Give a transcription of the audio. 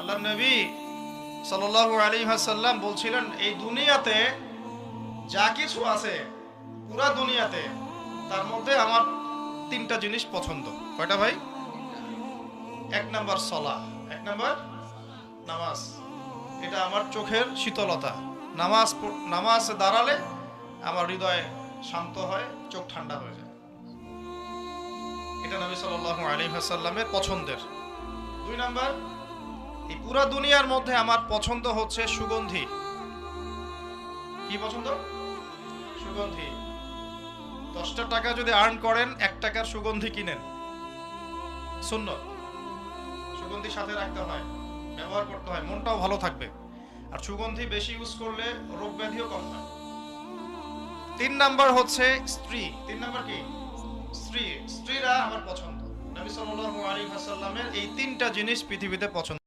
আল্লাহর নবী সাল্লাল্লাহু আলাইহি ওয়াসাল্লাম বলছিলেন, এই দুনিয়াতে যা কিছু আছে, পুরা দুনিয়াতে, তার মধ্যে আমার তিনটা জিনিস পছন্দ। কয়টা ভাই? এক নাম্বার সালাহ, এক নাম্বার নামাজ। এটা আমার চোখের শীতলতা। নামাজ দাঁড়ালে আমার হৃদয় শান্ত হয়, চোখ ঠান্ডা হয়ে যায়। এটা নবী সাল্লাল্লাহু আলাইহি ওয়াসাল্লামের পছন্দের। দুই নাম্বার, এই পুরা দুনিয়ার মধ্যে আমার পছন্দ হচ্ছে সুগন্ধি। কি পছন্দ? সুগন্ধি। 10টা টাকা যদি আর্ন করেন, 1 টাকার সুগন্ধি কিনেন, সুন্নত। সুগন্ধি সাথে রাখতে হয়, ব্যবহার করতে হয়, মনটাও ভালো থাকবে। আর সুগন্ধি বেশি ইউজ করলে রোগ ব্যাধিও কম হয়। 3 নাম্বার হচ্ছে স্ত্রী। 3 নাম্বার কি? স্ত্রী। স্ত্রীরা আমার পছন্দ। নবী সাল্লাল্লাহু আলাইহি ওয়াসাল্লামের এই 3টা জিনিস পৃথিবীতে পছন্দ।